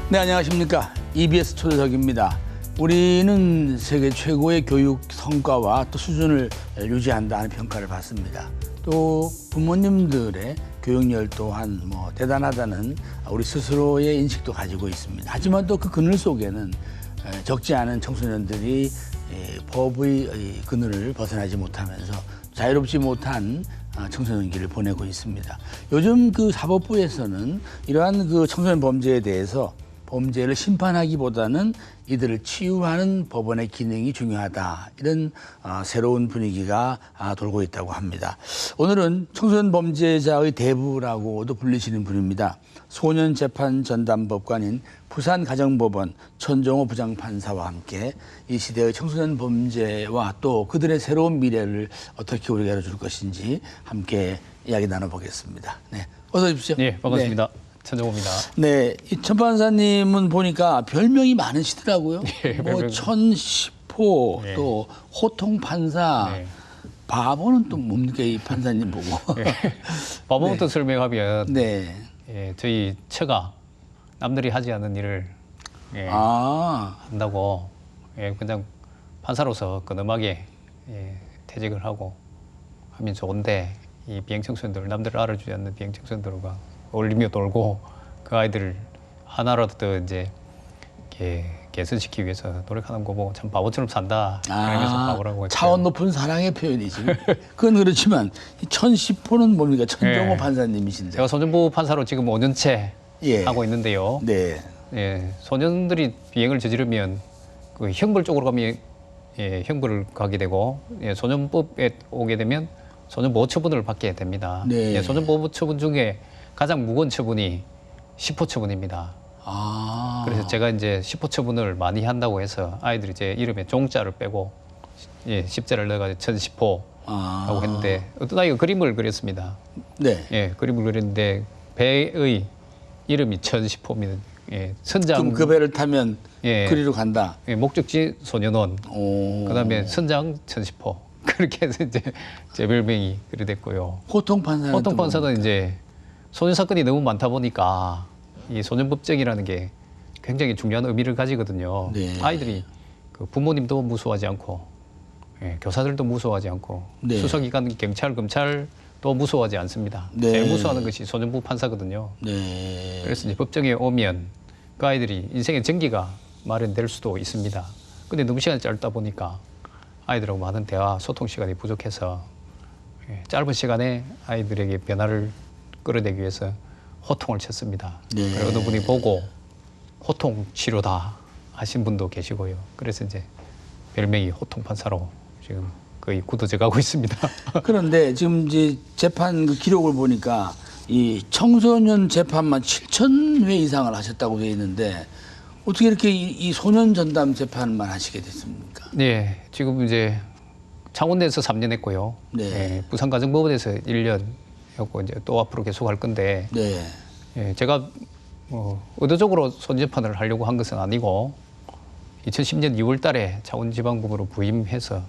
네, 안녕하십니까. EBS 초대석입니다. 우리는 세계 최고의 교육 성과와 또 수준을 유지한다는 평가를 받습니다. 또 부모님들의 교육열 또한 대단하다는 우리 스스로의 인식도 가지고 있습니다. 하지만 또 그 그늘 속에는 적지 않은 청소년들이 법의 그늘을 벗어나지 못하면서 자유롭지 못한 청소년기를 보내고 있습니다. 요즘 그 사법부에서는 이러한 그 청소년 범죄에 대해서 범죄를 심판하기보다는 이들을 치유하는 법원의 기능이 중요하다. 이런 새로운 분위기가 돌고 있다고 합니다. 오늘은 청소년 범죄자의 대부라고도 불리시는 분입니다. 소년재판전담법관인 부산가정법원 천종호 부장판사와 함께 이 시대의 청소년 범죄와 또 그들의 새로운 미래를 어떻게 우리가 열어줄 것인지 함께 이야기 나눠보겠습니다. 네, 어서 오십시오. 네, 반갑습니다. 네. 천정호입니다. 네, 이 천 판사님은 보니까 별명이 많으시더라고요. 네, 천시포, 네. 또 호통 판사, 네. 바보는 또 뭡니까 이 판사님 보고? 네. 바보부터 네. 설명하면 네. 저희 처가 남들이 하지 않는 일을 한다고 그냥 판사로서 근엄하게 퇴직을 하고 하면 좋은데 이 비행청소년들 남들 알아주지 않는 비행청소년들과 어울리며 놀고 그 아이들을 하나라도 더 이제 개선시키기 위해서 노력하는 거 보고 참 바보처럼 산다. 그러면서 바보라고 했죠. 차원 높은 사랑의 표현이지. 그건 그렇지만 이 천시포는 뭡니까? 천종호 네. 판사님이신데. 제가 소년부 판사로 지금 5년째 하고 있는데요. 네. 소년들이 비행을 저지르면 그 형벌 쪽으로 가면 형벌을 가게 되고 소년법에 오게 되면 소년보호 처분을 받게 됩니다. 네. 소년보호 처분 중에 가장 무거운 처분이 시포 처분입니다. 그래서 제가 이제 시포 처분을 많이 한다고 해서 아이들이 제 이름에 종자를 빼고 십자를 넣어가지고 천시포라고 했는데 어떤 아이가 그림을 그렸습니다. 네. 그림을 그렸는데 배의 이름이 천시포입니다. 선장. 그럼 그 배를 타면 그리로 간다. 목적지 소년원. 그다음에 선장 천시포. 그렇게 해서 이제 제 별명이 그리 됐고요. 호통 판사는 호통 판사는 이제 소년 사건이 너무 많다 보니까 이 소년법정이라는 게 굉장히 중요한 의미를 가지거든요. 네. 아이들이 그 부모님도 무서워하지 않고 교사들도 무서워하지 않고 네. 수사기관, 경찰, 검찰도 무서워하지 않습니다. 네. 제일 무서워하는 것이 소년부 판사거든요. 네. 그래서 이제 법정에 오면 그 아이들이 인생의 전기가 마련될 수도 있습니다. 근데 너무 시간이 짧다 보니까 아이들하고 많은 대화, 소통 시간이 부족해서 짧은 시간에 아이들에게 변화를 끌어내기 위해서 호통을 쳤습니다. 네. 어느 분이 보고 호통 치료다 하신 분도 계시고요. 그래서 이제 별명이 호통 판사로 지금 거의 굳어져 가고 있습니다. 그런데 지금 이제 재판 그 기록을 보니까 이 청소년 재판만 7,000회 이상을 하셨다고 되어 있는데 어떻게 이렇게 이 소년 전담 재판만 하시게 됐습니까? 네, 지금 이제 창원대에서 3년 했고요. 네. 부산가정법원에서 1년 했고 이제 또 앞으로 계속 할 건데 네. 제가 의도적으로 소년 재판을 하려고 한 것은 아니고 2010년 2월 달에 창원지방법으로 부임해서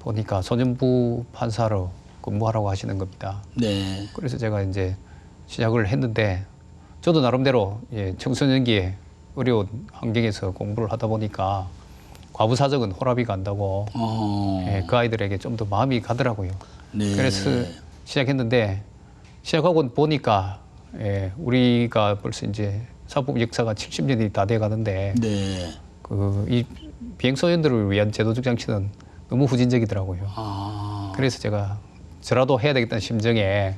보니까 소년부 판사로 근무하라고 하시는 겁니다. 네. 그래서 제가 이제 시작을 했는데 저도 나름대로 청소년기에 어려운 환경에서 공부를 하다 보니까 과부사적은 호랍이 간다고 그 아이들에게 좀 더 마음이 가더라고요. 네. 그래서 시작했는데 시작하고 보니까 우리가 벌써 이제 사법 역사가 70년이 다 돼 가는데 네. 이 비행소년들을 위한 제도적 장치는 너무 후진적이더라고요. 그래서 제가 저라도 해야 되겠다는 심정에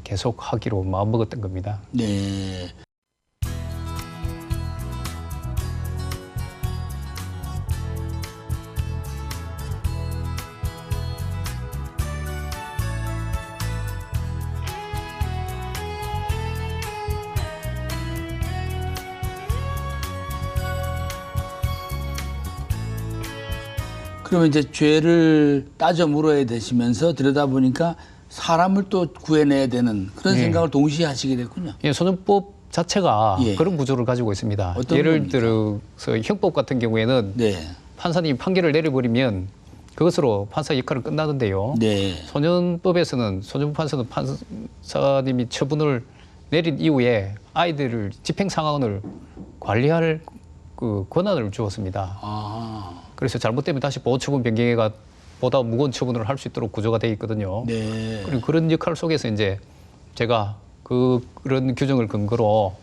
계속 하기로 마음먹었던 겁니다. 네. 그러면 이제 죄를 따져 물어야 되시면서 들여다보니까 사람을 또 구해내야 되는 그런 생각을 동시에 하시게 됐군요. 소년법 자체가 그런 구조를 가지고 있습니다. 예를 들어서 형법 같은 경우에는 판사님이 판결을 내려버리면 그것으로 판사 역할은 끝나는데요. 네. 소년법에서는 소년부 판사는 판사님이 처분을 내린 이후에 아이들을 집행 상황을 관리할 그 권한을 주었습니다. 아, 그래서 잘못되면 다시 보호처분 변경해가 보다 무거운 처분을 할 수 있도록 구조가 되어 있거든요. 네. 그리고 그런 역할 속에서 이제 제가 그런 규정을 근거로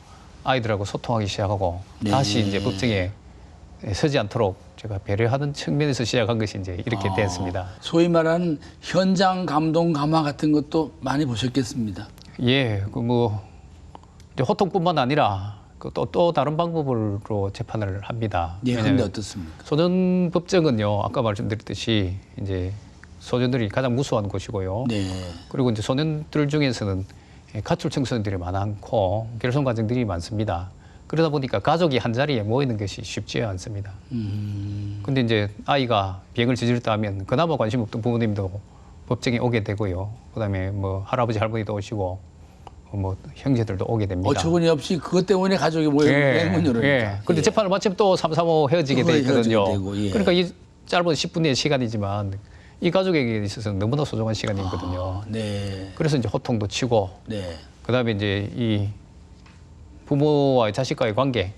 아이들하고 소통하기 시작하고 네. 다시 이제 법정에 서지 않도록 제가 배려하는 측면에서 시작한 것이 이제 이렇게 됐습니다. 소위 말하는 현장 감동 감화 같은 것도 많이 보셨겠습니다. 예, 그 뭐 호통뿐만 아니라 또 다른 방법으로 재판을 합니다. 예, 왜냐하면 근데 어떻습니까? 소년 법정은요, 아까 말씀드렸듯이 이제 소년들이 가장 무수한 곳이고요. 네. 그리고 이제 소년들 중에서는 가출 청소년들이 많고 결손 가정들이 많습니다. 그러다 보니까 가족이 한 자리에 모이는 것이 쉽지 않습니다. 근데 이제 아이가 비행을 저질렀다 하면 그나마 관심 없던 부모님도 법정에 오게 되고요. 그다음에 뭐 할아버지 할머니도 오시고 뭐 형제들도 오게 됩니다. 어처구니 없이 그것 때문에 가족이 모이는 행운이니까. 예. 근데 재판을 마치면 또 335 헤어지게 돼 있거든요. 되고, 예. 그러니까 이 짧은 10분의 시간이지만 이 가족에게 있어서는 너무나 소중한 시간이거든요. 네. 그래서 이제 호통도 치고 네. 그다음에 이제 이 부모와의 자식과의 관계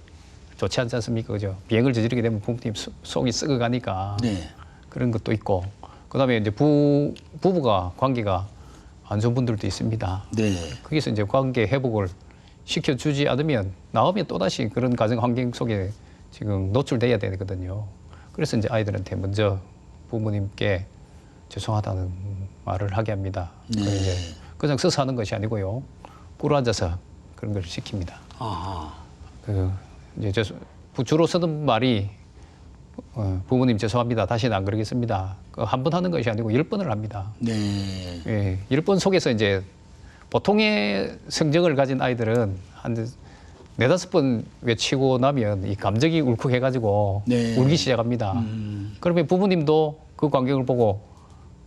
좋지 않지 않습니까? 그죠? 비행을 저지르게 되면 부모님 속이 썩어가니까 네. 그런 것도 있고 그다음에 이제 부부가 관계가 안 좋은 분들도 있습니다. 네. 거기서 이제 관계 회복을 시켜주지 않으면 나오면 또다시 그런 가정 환경 속에 지금 노출돼야 되거든요. 그래서 이제 아이들한테 먼저 부모님께 죄송하다는 말을 하게 합니다. 네. 이제 그냥 서서 하는 것이 아니고요. 꿇어 앉아서 그런 걸 시킵니다. 아하. 그 이제 주로 쓰는 말이 부모님 죄송합니다. 다시는 안 그러겠습니다. 한 번 하는 것이 아니고 10번을 합니다. 네. 예, 10번 속에서 이제 보통의 성정을 가진 아이들은 한 4-5번 외치고 나면 이 감정이 울컥해가지고 네. 울기 시작합니다. 그러면 부모님도 그 광경을 보고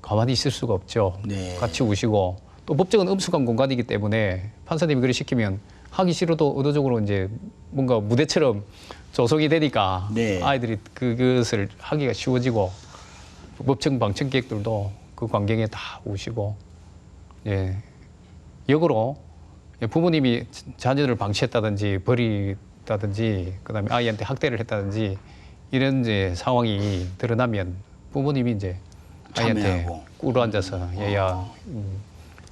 가만히 있을 수가 없죠. 네. 같이 우시고 또 법정은 엄숙한 공간이기 때문에 판사님이 그를 시키면 하기 싫어도 의도적으로 이제 뭔가 무대처럼 조성이 되니까 네. 아이들이 그것을 하기가 쉬워지고 법정 방청객들도 그 광경에 다 우시고 예. 역으로 부모님이 자녀를 방치했다든지 버리다든지 그다음에 아이한테 학대를 했다든지 이런 이제 상황이 드러나면 부모님이 이제 아이한테 참여하고. 꿇어 앉아서 얘야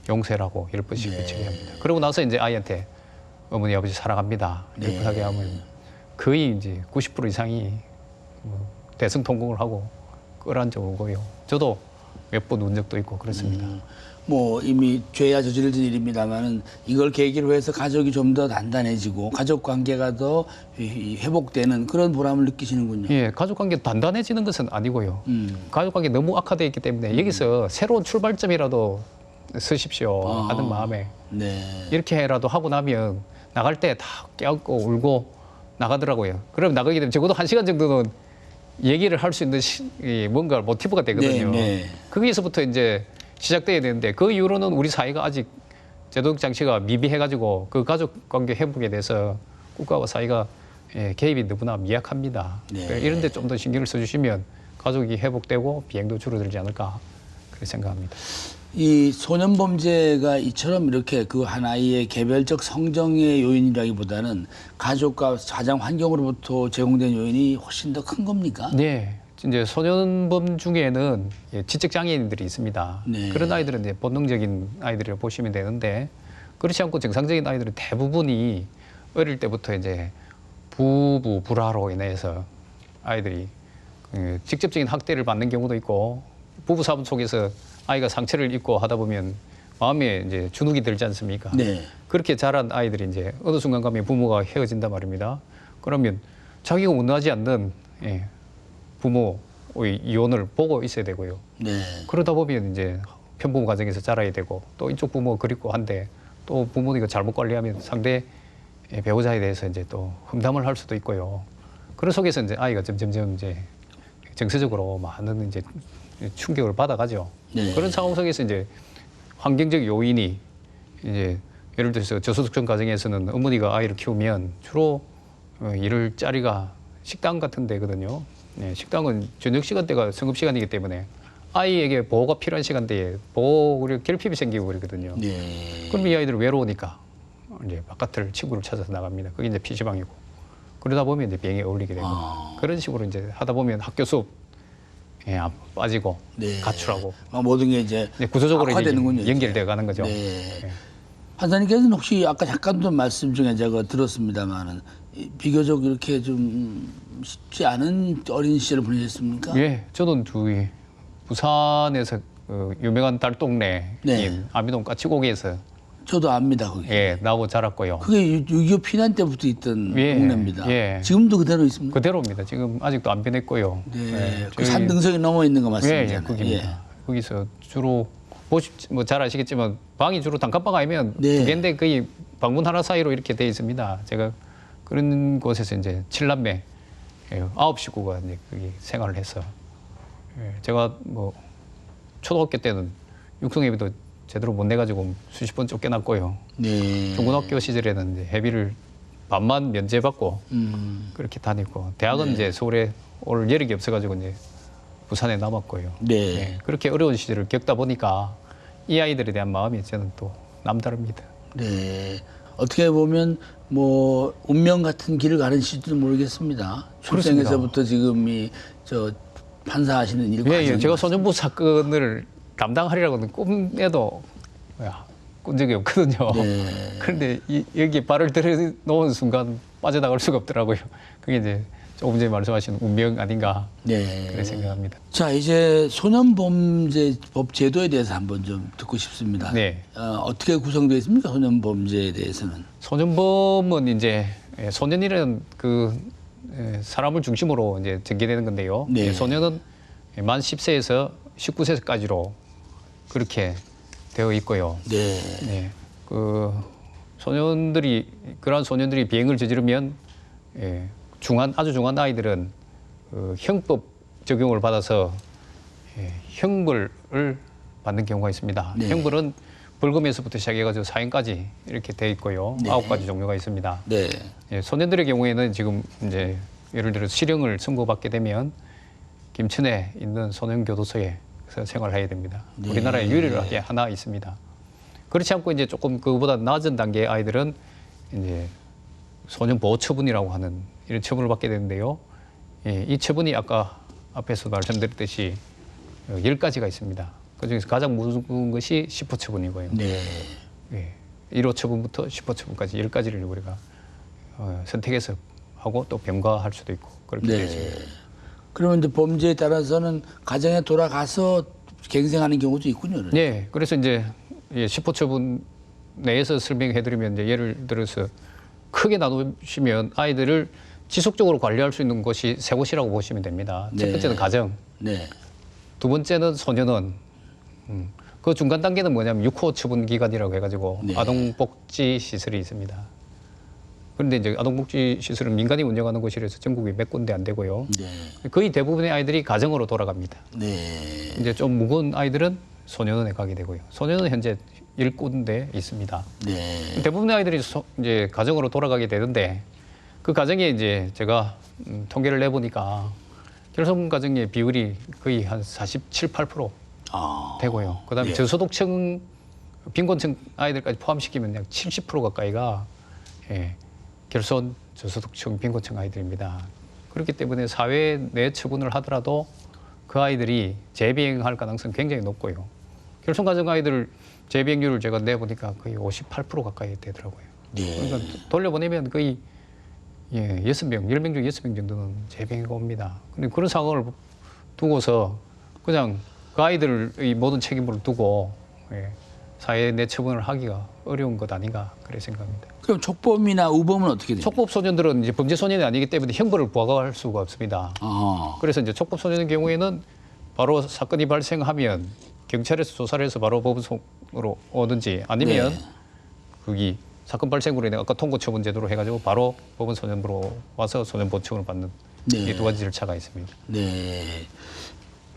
용서라고 10번씩 네. 외치게 합니다. 그러고 나서 이제 아이한테 어머니 아버지 사랑합니다 이렇게 네. 하게 하면 거의 이제 90% 이상이 뭐 대성통곡을 하고 끌어앉아 오고요. 저도 몇 번 운 적도 있고 그렇습니다. 뭐 이미 죄야 저지른 일입니다만은 이걸 계기로 해서 가족이 좀 더 단단해지고 가족 관계가 더 회복되는 그런 보람을 느끼시는군요. 예, 가족관계 단단해지는 것은 아니고요. 가족관계 너무 악화되어 있기 때문에 여기서 새로운 출발점이라도 서십시오 하는 마음에 네. 이렇게라도 하고 나면 나갈 때 다 깨닫고 울고 나가더라고요. 그럼 나가게 되면 적어도 1시간 정도는 얘기를 할 수 있는 뭔가 모티브가 되거든요. 네, 네. 거기에서부터 이제 시작돼야 되는데 그 이후로는 우리 사회가 아직 제도적 장치가 미비해가지고 그 가족 관계 회복에 대해서 국가와 사회가 개입이 너무나 미약합니다. 네. 그러니까 이런 데 좀 더 신경을 써주시면 가족이 회복되고 비행도 줄어들지 않을까 그렇게 생각합니다. 이 소년 범죄가 이처럼 이렇게 그 한 아이의 개별적 성정의 요인이라기보다는 가족과 가정 환경으로부터 제공된 요인이 훨씬 더 큰 겁니까? 네. 이제 소년범 중에는 지적 장애인들이 있습니다. 네. 그런 아이들은 이제 본능적인 아이들을 보시면 되는데 그렇지 않고 정상적인 아이들은 대부분이 어릴 때부터 이제 부부 불화로 인해서 아이들이 직접적인 학대를 받는 경우도 있고 부부 사분 속에서 아이가 상처를 입고 하다 보면 마음에 이제 주눅이 들지 않습니까? 네. 그렇게 자란 아이들이 이제 어느 순간 가면 부모가 헤어진단 말입니다. 그러면 자기가 원하지 않는 부모의 이혼을 보고 있어야 되고요. 네. 그러다 보면 이제 편부모 가정에서 자라야 되고 또 이쪽 부모가 그립고 한데 또 부모님이 잘못 관리하면 상대 배우자에 대해서 이제 또 험담을 할 수도 있고요. 그런 속에서 이제 아이가 점점점 이제 정서적으로 많은 이제 충격을 받아가죠. 네. 그런 상황 속에서 이제 환경적 요인이 이제 예를 들어서 저소득층 가정에서는 어머니가 아이를 키우면 주로 일을 자리가 식당 같은 데거든요. 네, 식당은 저녁 시간대가 성업 시간이기 때문에 아이에게 보호가 필요한 시간대에 그리고 결핍이 생기고 그러거든요. 네. 그럼 이 아이들은 외로우니까 이제 바깥을 친구를 찾아서 나갑니다. 그게 이제 PC방이고 그러다 보면 이제 비행에 어울리게 되고 그런 식으로 이제 하다 보면 학교 수업 빠지고 네. 가출하고 모든 게 이제 구조적으로 이제 악화되는군요, 연결돼 가는 거죠. 네. 예. 판사님께서는 혹시 아까 잠깐도 말씀 중에 제가 들었습니다만은 비교적 이렇게 좀 쉽지 않은 어린 시절을 보내셨습니까? 예, 저는 저기 부산에서 유명한 달동네인 네. 아미동 까치고기에서 저도 압니다, 거기. 나고 자랐고요. 그게 6.25 피난 때부터 있던 동네입니다. 예. 지금도 그대로 있습니까? 그대로입니다. 지금 아직도 안 변했고요. 네. 그 저희- 산등성이 넘어 있는 거 맞습니다. 예, 거기입니다. 거기서 주로 잘 아시겠지만 방이 주로 단칸방 아니면 네. 두 개인데 거의 방문 하나 사이로 이렇게 돼 있습니다. 제가 그런 곳에서 이제 7남매 9식구가 이제 거기 생활을 해서 제가 뭐 초등학교 때는 육성예비도 제대로 못 내가지고 수십 번 쫓겨났고요. 네. 중고등학교 시절에는 이제 회비를 반만 면제받고 그렇게 다니고 대학은 이제 서울에 올 여력이 없어가지고 이제 부산에 남았고요. 네. 그렇게 어려운 시절을 겪다 보니까 이 아이들에 대한 마음이 저는 또 남다릅니다. 네. 어떻게 보면 뭐 운명 같은 길을 가는 시도 모르겠습니다. 출생에서부터 지금 저 판사하시는 일 과정이 제가 소년부 사건을 담당하리라고는 꿈에도 꾼 적이 없거든요. 네. 그런데 여기 발을 들여놓은 순간 빠져나갈 수가 없더라고요. 그게 이제 조금 전에 말씀하신 운명 아닌가 네. 그렇게 생각합니다. 자, 이제 소년범죄법 제도에 대해서 한번 좀 듣고 싶습니다. 네. 어떻게 구성되어 있습니까? 소년범죄에 대해서는. 소년범은 이제 소년이라는 사람을 중심으로 이제 전개되는 건데요. 네. 소년은 만 10세에서 19세까지로 그렇게 되어 있고요. 네. 네. 그러한 소년들이 비행을 저지르면 아주 중한 아이들은 형법 적용을 받아서 형벌을 받는 경우가 있습니다. 네. 형벌은 벌금에서부터 시작해가지고 사형까지 이렇게 돼 있고요. 네. 9가지 종류가 있습니다. 네. 소년들의 경우에는 지금 이제 예를 들어 실형을 선고받게 되면 김천에 있는 소년교도소에서 생활해야 됩니다. 네. 우리나라에 유일하게 하나 있습니다. 그렇지 않고 이제 조금 그보다 낮은 단계의 아이들은 이제 소년 보호 처분이라고 하는 이런 처분을 받게 되는데요. 이 처분이 아까 앞에서 말씀드렸듯이 10가지가 있습니다. 그중에서 가장 무거운 것이 10호 처분이고요. 네. 1호 처분부터 10호 처분까지 10가지를 우리가 선택해서 하고 또 병가할 수도 있고 그렇게 되어 있습니다. 그러면 이제 범죄에 따라서는 가정에 돌아가서 갱생하는 경우도 있군요. 네, 그래서 이제 10호 처분 내에서 설명해드리면 이제 예를 들어서 크게 나누시면 아이들을 지속적으로 관리할 수 있는 곳이 세 곳이라고 보시면 됩니다. 첫 네. 번째는 가정, 네. 두 번째는 소년원, 그 중간 단계는 뭐냐면 6호 처분 기관이라고 해가지고 네. 아동복지 시설이 있습니다. 그런데 이제 아동복지 시설은 민간이 운영하는 곳이라서 전국에 몇 군데 안 되고요. 네. 거의 대부분의 아이들이 가정으로 돌아갑니다. 네. 이제 좀 무거운 아이들은 소년원에 가게 되고요. 소년원 현재 10군데 있습니다. 네. 대부분의 아이들이 이제 가정으로 돌아가게 되는데 그 가정에 이제 제가 통계를 내보니까 결손 가정의 비율이 거의 한 47, 8% 되고요. 그다음에 예. 저소득층, 빈곤층 아이들까지 포함시키면 약 70% 가까이가 결손, 저소득층, 빈곤층 아이들입니다. 그렇기 때문에 사회 내 처분을 하더라도 그 아이들이 재비행할 가능성이 굉장히 높고요. 결손 가정 아이들 재비행률을 제가 내보니까 거의 58% 가까이 되더라고요. 네. 그러니까 돌려보내면 거의 6명, 10명 중 6명 정도는 재비행이 옵니다. 근데 그런 상황을 두고서 그냥 그 아이들의 모든 책임을 두고 사회 내 처분을 하기가 어려운 것 아닌가 그렇게 생각합니다. 그럼 촉범이나 우범은 어떻게 돼요? 촉법 소년들은 이제 범죄 소년이 아니기 때문에 형벌을 부과할 수가 없습니다. 그래서 이제 촉법 소년의 경우에는 바로 사건이 발생하면 경찰에서 조사를 해서 바로 법원으로 오든지 아니면 네. 거기 사건 발생으로 인해 아까 통고 처분 제도로 해가지고 바로 법원 소년부로 와서 소년 보충을 받는 네. 이 두 가지 절차가 있습니다. 네.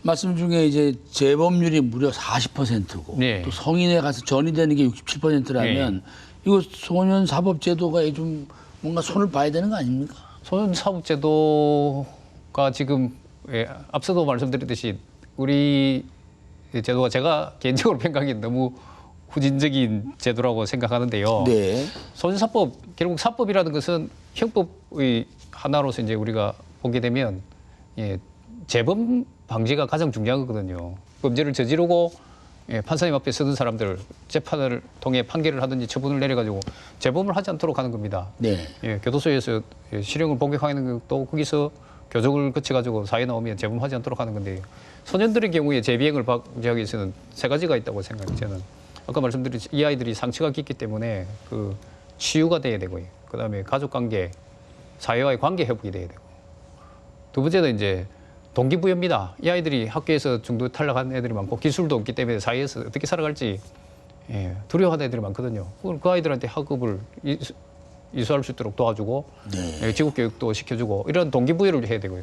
말씀 중에 이제 재범률이 무려 40%고 네. 또 성인에 가서 전이 되는 게 67%라면 이거 소년 사법 제도가 좀 뭔가 손을 봐야 되는 거 아닙니까? 소년 사법 제도가 지금 앞서도 말씀드렸듯이 우리 제도가 제가 개인적으로 평가하기엔 너무 후진적인 제도라고 생각하는데요. 네. 소년사법 결국 사법이라는 것은 형법의 하나로서 이제 우리가 보게 되면 예, 재범 방지가 가장 중요한 거거든요. 범죄를 저지르고 예, 판사님 앞에 서는 사람들 재판을 통해 판결을 하든지 처분을 내려가지고 재범을 하지 않도록 하는 겁니다. 네. 예, 교도소에서 예, 실형을 복역하는 것도 거기서 교정을 거쳐가지고 사회 나오면 재범하지 않도록 하는 건데요. 소년들의 경우에 재비행을 방지하기 위해서는 세 가지가 있다고 생각해요. 저는 아까 말씀드린 이 아이들이 상처가 깊기 때문에 그 치유가 돼야 되고요. 그다음에 가족관계, 사회와의 관계 회복이 돼야 되고 두 번째는 이제 동기부여입니다. 이 아이들이 학교에서 중도 탈락한 애들이 많고 기술도 없기 때문에 사회에서 어떻게 살아갈지 예, 두려워하는 애들이 많거든요. 그 아이들한테 학업을 이수할 수 있도록 도와주고 네. 예, 지구교육도 시켜주고 이런 동기부여를 해야 되고요.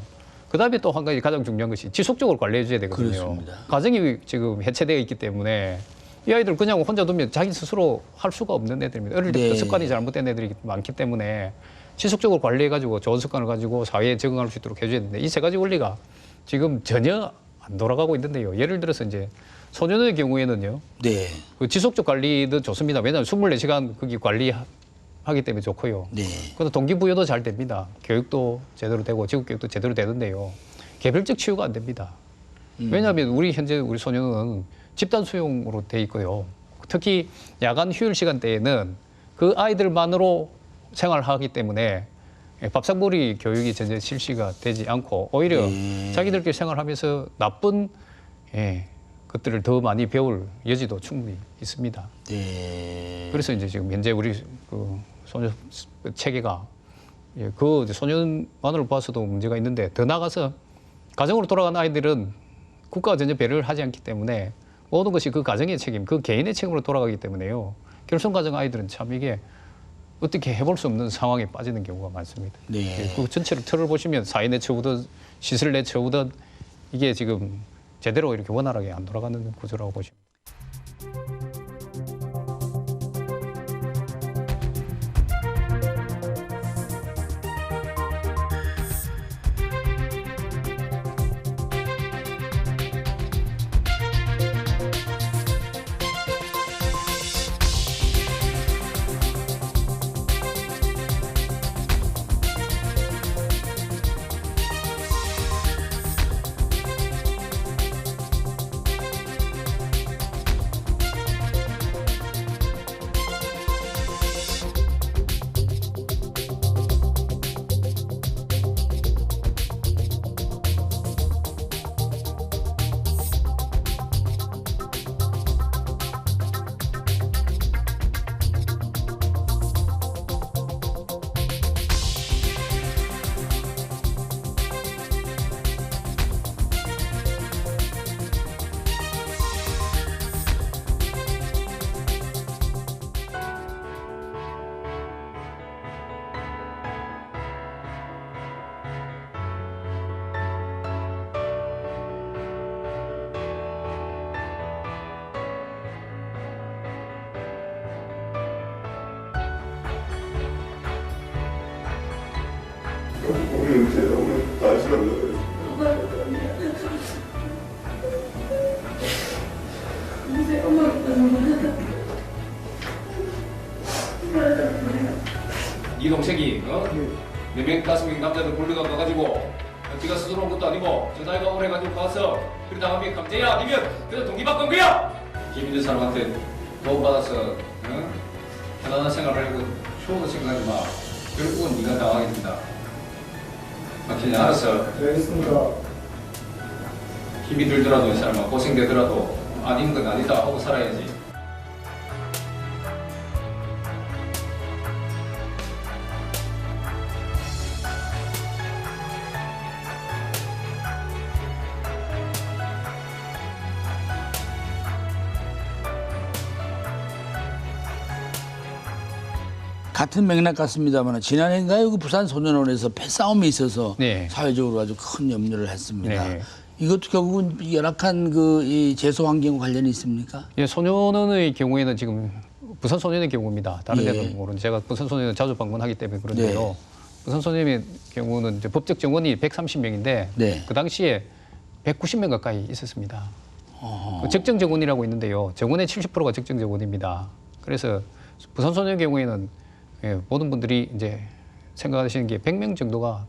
그다음에 또 한 가지 가장 중요한 것이 지속적으로 관리해 줘야 되거든요. 그렇습니다. 가정이 지금 해체되어 있기 때문에 이 아이들 그냥 혼자 두면 자기 스스로 할 수가 없는 애들입니다. 어릴 때부터 네. 습관이 잘못된 애들이 많기 때문에 지속적으로 관리해가지고 좋은 습관을 가지고 사회에 적응할 수 있도록 해줘야 되는데 이 세 가지 원리가 지금 전혀 안 돌아가고 있는데요. 예를 들어서 이제 소년의 경우에는요. 네. 그 지속적 관리도 좋습니다. 왜냐하면 24시간 거기 관리하기 때문에 좋고요. 네. 그래서 동기부여도 잘 됩니다. 교육도 제대로 되고 지구교육도 제대로 되는데요. 개별적 치유가 안 됩니다. 왜냐하면 우리 현재 우리 소년은 집단 수용으로 돼 있고요. 특히 야간 휴일 시간대에는 그 아이들만으로 생활하기 때문에 밥상머리 교육이 전혀 실시가 되지 않고 오히려 자기들끼리 생활하면서 나쁜 것들을 더 많이 배울 여지도 충분히 있습니다. 네. 그래서 이제 지금 현재 우리 그 소년 체계가 그 소년만으로 봐서도 문제가 있는데 더 나아가서 가정으로 돌아간 아이들은 국가가 전혀 배려를 하지 않기 때문에 모든 것이 그 가정의 책임, 그 개인의 책임으로 돌아가기 때문에요. 결손가정 아이들은 참 이게 어떻게 해볼 수 없는 상황에 빠지는 경우가 많습니다. 네. 그 전체를 틀을 보시면 사회 내처우든 시설 내처우든 이게 지금 제대로 이렇게 원활하게 안 돌아가는 구조라고 보시면. 우리 요새 너무 날씨가 이 동생이 네 명 다섯 명 남자들 불러가 가가지고 지가 스스로 온 것도 아니고 저 나이가 오래 가지고 가서 그래 당하면 강제야 아니면 그래서 동기바꾼 거야. 김있는 사람한테 도움 받아서 편안한 생활하려고 추억을 생각하지 마. 결국은 네가 당하게 된다. 막히냐 알았어. 알겠습니다. 힘이 들더라도 이 사람아 고생되더라도 아닌 건 아니다 하고 살아야지. 같은 맥락 같습니다만 지난해인가요? 그 부산 소년원에서 패싸움이 있어서 네. 사회적으로 아주 큰 염려를 했습니다. 네. 이것도 결국은 열악한 그 이 재소 환경과 관련이 있습니까? 예, 소년원의 경우에는 지금 부산 소년의 경우입니다. 다른 예. 데는 모르는 제가 부산 소년을 자주 방문하기 때문에 그런데요. 네. 부산 소년의 경우는 이제 법적 정원이 130명인데 네. 그 당시에 190명 가까이 있었습니다. 어허. 그 적정 정원이라고 있는데요. 정원의 70%가 적정 정원입니다. 그래서 부산 소년의 경우에는 모든 분들이 이제 생각하시는 게 100명 정도가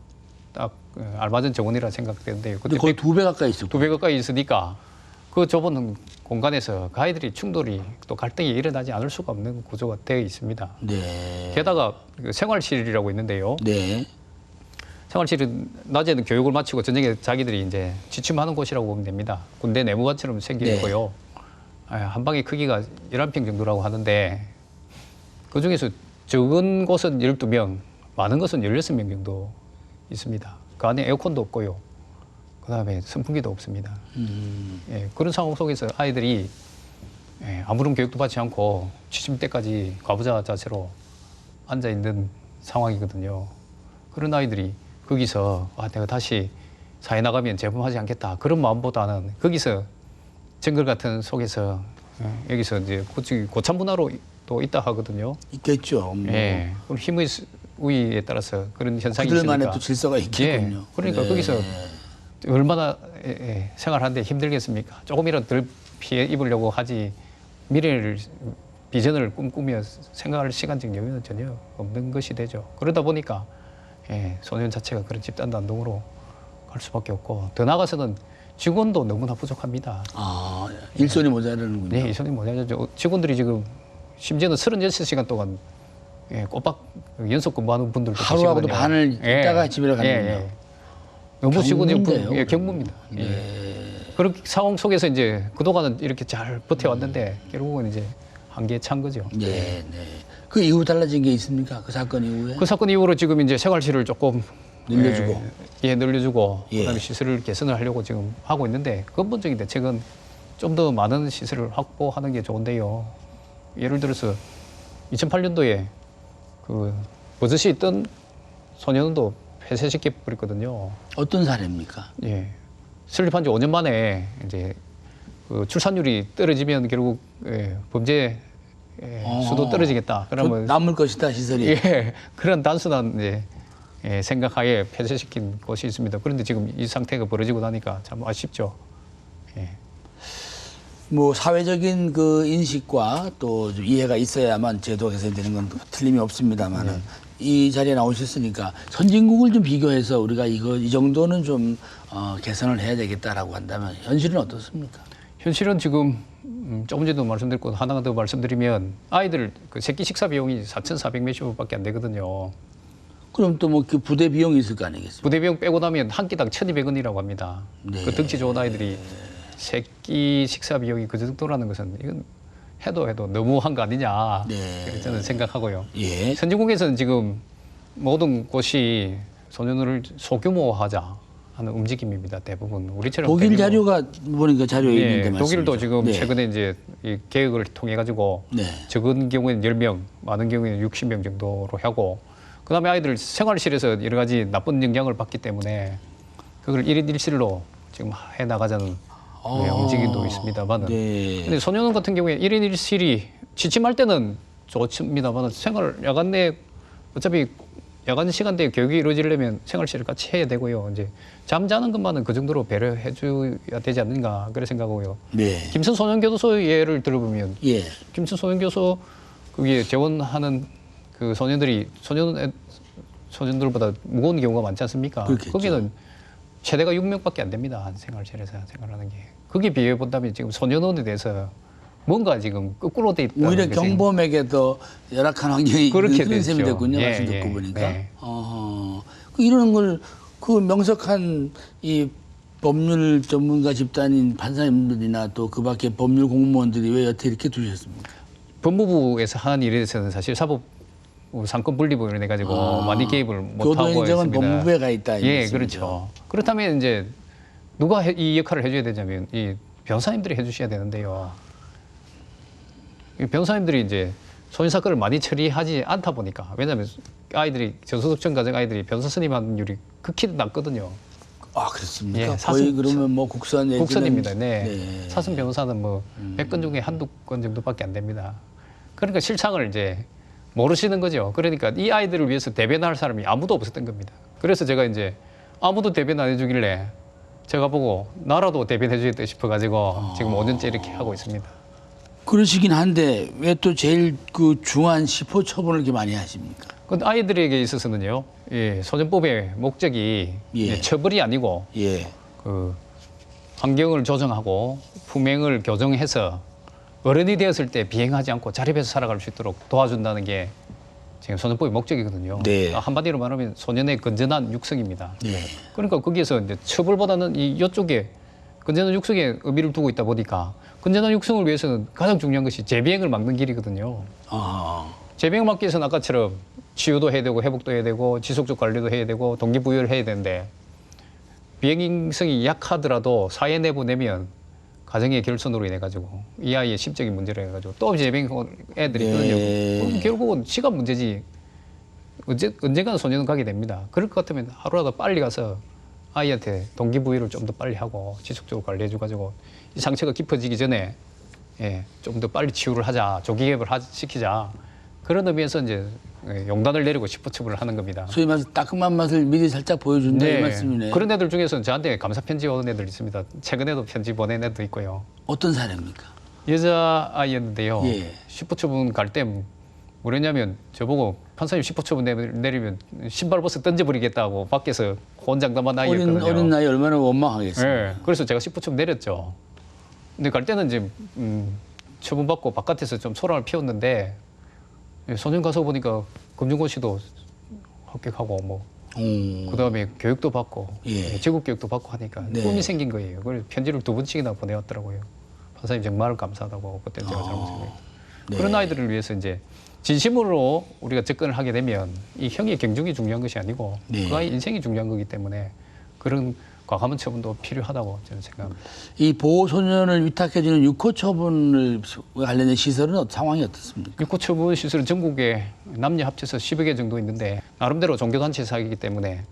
딱 알맞은 정원이라 생각되는데요. 근데 거의 2배 가까이 있었고. 2배 가까이 있으니까 그 좁은 공간에서 그 아이들이 충돌이 또 갈등이 일어나지 않을 수가 없는 구조가 되어 있습니다. 네. 게다가 그 생활실이라고 있는데요. 네. 생활실은 낮에는 교육을 마치고 저녁에 자기들이 이제 지침하는 곳이라고 보면 됩니다. 군대 내무관처럼 생겨 있고요. 한 방의 크기가 11평 정도라고 하는데 그 중에서 적은 곳은 12명, 많은 것은 16명 정도 있습니다. 그 안에 에어컨도 없고요. 그다음에 선풍기도 없습니다. 예, 그런 상황 속에서 아이들이 아무런 교육도 받지 않고 취침 때까지 과부자 자세로 앉아 있는 상황이거든요. 그런 아이들이 거기서 내가 다시 사회 나가면 재범하지 않겠다 그런 마음보다는 거기서 정글 같은 속에서 여기서 이제 고참 문화로 또 있다 하거든요. 있겠죠. 예, 그럼 힘의 우위에 따라서 그런 현상이 있으니까. 그들만의 또 질서가 있겠군요. 예, 그러니까 거기서 얼마나 생활하는데 힘들겠습니까? 조금이라도 덜 피해 입으려고 하지 미래를 비전을 꿈꾸며 생각할 시간적 여유는 전혀 없는 것이 되죠. 그러다 보니까 소년 자체가 그런 집단 단동으로 갈 수밖에 없고 더 나아가서는 직원도 너무나 부족합니다. 아, 일손이 모자라는군요. 네, 일손이 모자라죠. 직원들이 지금 심지어는 36시간 동안 꼬박 연속 근무하는 분들도 하루하고도 계시거든요. 반을 있다가 집에 가는군요. 너무 직원이 경무인데요, 경무입니다. 그런 상황 속에서 이제 그동안은 이렇게 잘 버텨왔는데 결국은 이제 한계에 찬 거죠. 네, 네. 그 이후 달라진 게 있습니까? 그 사건 이후에? 그 사건 이후로 지금 이제 생활실을 조금 늘려주고. 늘려주고 예. 그다음에 시설을 개선을 하려고 지금 하고 있는데 근본적인 대책은 좀 더 많은 시설을 확보하는 게 좋은데요. 예를 들어서 2008년도에 그 버젓이 있던 소년원도 폐쇄시켜 버렸거든요. 어떤 사례입니까? 예. 설립한 지 5년 만에 이제 그 출산율이 떨어지면 결국 범죄 수도 떨어지겠다. 그러면 남을 것이다 시설이. 예, 그런 단순한 이제 생각하에 폐쇄시킨 곳이 있습니다. 그런데 지금 이 상태가 벌어지고 나니까 참 아쉽죠. 예. 뭐 사회적인 그 인식과 또 좀 이해가 있어야만 제도가 개선되는 건 틀림이 없습니다만은 이 자리에 나오셨으니까 선진국을 좀 비교해서 우리가 이 정도는 좀 개선을 해야 되겠다라고 한다면 현실은 어떻습니까? 현실은 지금 조금 전에도 말씀드렸고 하나 더 말씀드리면 아이들 그 새끼 식사 비용이 4,400 몇십 원밖에 안 되거든요. 그럼 또 뭐 그 부대 비용이 있을 거 아니겠습니까? 부대 비용 빼고 나면 한 끼당 1,200원이라고 합니다. 네. 그 덩치 좋은 아이들이 새끼 식사 비용이 그 정도라는 것은 이건 해도 너무한 거 아니냐. 네. 그렇게 저는 생각하고요. 예. 선진국에서는 지금 모든 곳이 소년원을 소규모화하자 하는 움직임입니다. 대부분 우리처럼 독일 대규모. 자료가 보니까 자료에 있는데 말씀이죠. 독일도 지금 네. 최근에 이제 이 계획을 통해 가지고 네. 적은 경우에는 10명, 많은 경우에는 60명 정도로 하고 그다음에 아이들 생활실에서 여러 가지 나쁜 영향을 받기 때문에 그걸 1인 1실로 지금 해 나가자는 움직임도 있습니다만은. 네. 근데 소년원 같은 경우에 1인 1실이 지침할 때는 좋습니다만은 야간 내 어차피 야간 시간대에 교육이 이루어지려면 생활실을 같이 해야 되고요. 이제 잠자는 것만은 그 정도로 배려해 줘야 되지 않는가 그래 생각하고요. 네. 김천 소년교도소 예를 들어보면 예. 김천 소년교도소 거기에 재원하는 그 소년들보다 무거운 경우가 많지 않습니까? 그렇겠죠. 거기는 최대가 6명밖에 안 됩니다. 한 생활실에서 생활하는 게. 거기에 비해 본다면 지금 소년원에 대해서 뭔가 지금 거꾸로 돼 있다. 오히려 경범에게 더 열악한 환경이 그렇게 있는 그런 셈이 됐죠. 됐군요. 예, 말씀 듣고 예, 보니까. 네. 이런 걸 그 명석한 이 법률 전문가 집단인 판사님들이나 또 그 밖에 법률 공무원들이 왜 여태 이렇게 두셨습니까? 법무부에서 하는 일에 대해서는 사실 사법 상권 분립을 해가지고 많이 개입을 못하고 교도행정은 있습니다. 법무부에 가 있다. 이 예, 말씀이죠. 그렇죠. 그렇다면 이제 누가 이 역할을 해줘야 되냐면 이 변호사님들이 해주셔야 되는데요. 이 변호사님들이 이제 소년 사건을 많이 처리하지 않다 보니까 왜냐하면 아이들이 저소득층 가정 아이들이 변호사 선임하는 율이 극히 낮거든요. 아, 그렇습니까? 예, 거의 사슴- 그러면 뭐 국선 내지는 국선입니다. 네. 네. 사슴 변호사는 뭐 100건 중에 한두 건 정도밖에 안 됩니다. 그러니까 실상을 이제 모르시는 거죠. 그러니까 이 아이들을 위해서 대변할 사람이 아무도 없었던 겁니다. 그래서 제가 이제 아무도 대변 안 해주길래 제가 보고 나라도 대변해 주겠다 싶어가지고 지금 5년째 이렇게 하고 있습니다. 그러시긴 한데 왜 또 제일 그 중한 시포 처분을 이렇게 많이 하십니까? 근데 아이들에게 있어서는요, 예, 소년법의 목적이 예. 처벌이 아니고 예. 그 환경을 조정하고 품행을 교정해서 어른이 되었을 때 비행하지 않고 자립해서 살아갈 수 있도록 도와준다는 게 지금 소년법의 목적이거든요. 네. 한마디로 말하면 소년의 건전한 육성입니다. 예. 그러니까 거기에서 이제 처벌보다는 이쪽에 건전한 육성에 의미를 두고 있다 보니까 건전한 육성을 위해서는 가장 중요한 것이 재비행을 막는 길이거든요. 아. 재비행 막기 위해서는 아까처럼 치유도 해야 되고 회복도 해야 되고 지속적 관리도 해야 되고 동기부여를 해야 되는데 비행성이 약하더라도 사회 내보내면 가정의 결손으로 인해 가지고 이 아이의 심적인 문제로 해 가지고 또 재비행 애들이 있거든요. 네. 그럼 결국은 시간 문제지. 언젠가는 소년은 가게 됩니다. 그럴 것 같으면 하루라도 빨리 가서 아이한테 동기부여를 좀 더 빨리 하고 지속적으로 관리해 줘 가지고 이 상처가 깊어지기 전에 예, 좀 더 빨리 치유를 하자, 조기 개입을 시키자. 그런 의미에서 이제 용단을 내리고 시포처분을 하는 겁니다. 소위 말해서 따끔한 맛을 미리 살짝 보여준다 이 말씀이네. 그런 애들 중에서는 저한테 감사 편지 오는 애들 있습니다. 최근에도 편지 보낸 애도 있고요. 어떤 사례입니까? 여자 아이였는데요. 예. 시포처분 갈 때 뭐랬냐면 저보고 판사님 시포처분 내리면 신발 벗어 던져버리겠다고 밖에서 혼장담한 아이였거든요. 어린 나이 얼마나 원망하겠어요. 예. 그래서 제가 시포처분 내렸죠. 근데 갈 때는 이제 처분받고 바깥에서 좀 소란을 피웠는데 소년 가서 보니까 금융고시도 합격하고 뭐 그다음에 교육도 받고 예. 제국 교육도 받고 하니까 네. 꿈이 생긴 거예요. 그래서 편지를 2번씩이나 보내왔더라고요. 판사님 정말 감사하다고 그때 제가 잘못했어요. 네. 그런 아이들을 위해서 이제 진심으로 우리가 접근을 하게 되면 이 형의 경중이 중요한 것이 아니고 네. 그 아이 인생이 중요한 거기 때문에 그런 과감한 처분도 필요하다고 저는 생각합니다. 이 보호소년을 위탁해주는 육호 처분을 관련된 시설은 상황이 어떻습니까? 육호 처분 시설은 전국에 남녀 합쳐서 10여 개 정도 있는데 나름대로 종교단체 사이기 때문에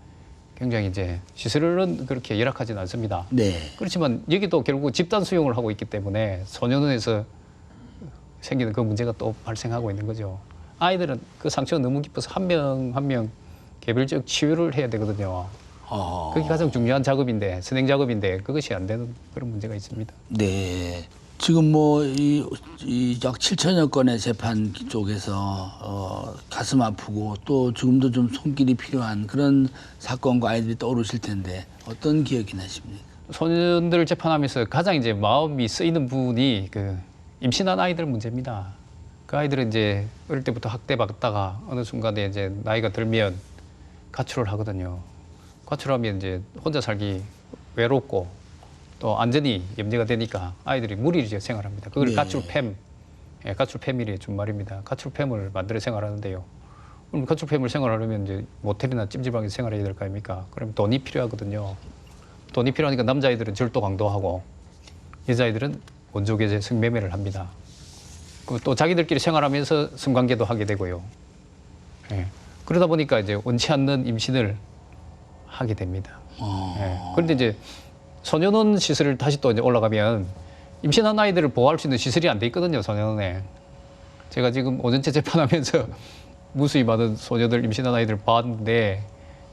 굉장히 이제 시설은 그렇게 열악하지는 않습니다. 네. 그렇지만 여기도 결국 집단 수용을 하고 있기 때문에 소년원에서 생기는 그 문제가 또 발생하고 있는 거죠. 아이들은 그 상처가 너무 깊어서 한 명 한 명 개별적 치유를 해야 되거든요. 그게 가장 중요한 작업인데 선행 작업인데 그것이 안 되는 그런 문제가 있습니다. 네. 지금 뭐 약 7천여 건의 재판 쪽에서 가슴 아프고 또 지금도 좀 손길이 필요한 그런 사건과 아이들이 떠오르실 텐데 어떤 기억이 나십니까? 소년들을 재판하면서 가장 이제 마음이 쓰이는 부분이 그 임신한 아이들 문제입니다. 그 아이들은 이제 어릴 때부터 학대받다가 어느 순간에 이제 나이가 들면 가출을 하거든요. 가출하면 이제 혼자 살기 외롭고 또 안전이 염려가 되니까 아이들이 무리지어 생활합니다. 그걸 네. 가출팸, 예, 가출팸이래 준 말입니다. 가출팸을 만들어 생활하는데요. 그럼 가출팸을 생활하려면 이제 모텔이나 찜질방에서 생활해야 될 거 아닙니까? 그럼 돈이 필요하거든요. 돈이 필요하니까 남자아이들은 절도 강도하고 여자아이들은 원조계제 성매매를 합니다. 또 자기들끼리 생활하면서 성관계도 하게 되고요. 예. 그러다 보니까 이제 원치 않는 임신을 하게 됩니다. 예. 그런데 이제 소년원 시설을 다시 또 이제 올라가면 임신한 아이들을 보호할 수 있는 시설이 안 돼 있거든요, 소년원에. 제가 지금 5년째 재판하면서 무수히 많은 소녀들, 임신한 아이들을 봤는데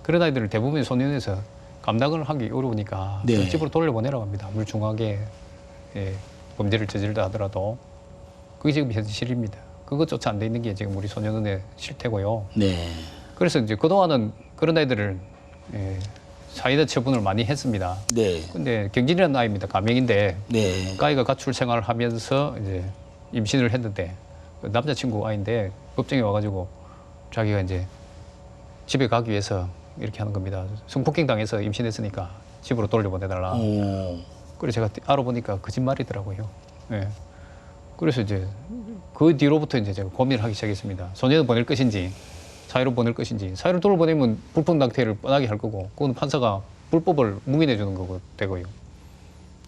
그런 아이들을 대부분 소년원에서 감당을 하기 어려우니까 네. 집으로 돌려보내라고 합니다. 물중하게 예, 범죄를 저질다 하더라도. 그게 지금 현실입니다. 그것조차 안 돼 있는 게 지금 우리 소년원의 실태고요. 네. 그래서 이제 그동안은 그런 아이들을 예, 사이다 처분을 많이 했습니다. 네. 근데 경진이라는 아이입니다. 가명인데 네. 그 아이가 가출 생활을 하면서 이제 임신을 했는데 그 남자친구 아이인데 법정에 와가지고 자기가 이제 집에 가기 위해서 이렇게 하는 겁니다. 성폭행 당해서 임신했으니까 집으로 돌려보내달라. 그래서 제가 알아보니까 거짓말이더라고요. 예. 그래서 이제 그 뒤로부터 이제 제가 고민을 하기 시작했습니다. 소년을 보낼 것인지 사회로 보낼 것인지. 사회로 돌려보내면 불법당태를 뻔하게 할 거고 그건 판사가 불법을 묵인해 주는 거고 되고요.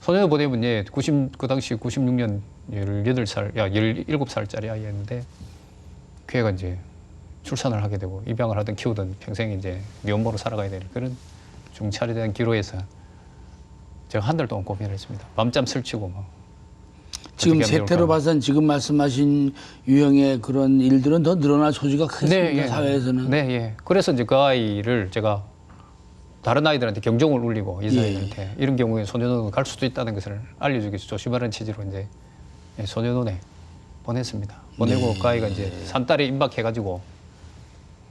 소년을 보내면 예, 그 당시 96년 18살, 17살짜리 아이였는데 그 애가 이제 출산을 하게 되고 입양을 하든 키우든 평생 이제 미혼모로 살아가야 되는 그런 중차에 대한 기로에서 제가 한 달 동안 고민을 했습니다. 밤잠 설치고 뭐. 지금 어떻게 하면 세태로 좋을까? 봐서는 지금 말씀하신 유형의 그런 일들은 더 늘어날 소지가 크습니다. 예. 사회에서는. 네, 예. 그래서 이제 그 아이를 제가 다른 아이들한테 경종을 울리고 이사들한테 이런 경우에 소년원으로 갈 수도 있다는 것을 알려주기 위해서 조심하라는 취지로 이제 소년원에 보냈습니다. 보내고 그 아이가 이제 산딸에 임박해가지고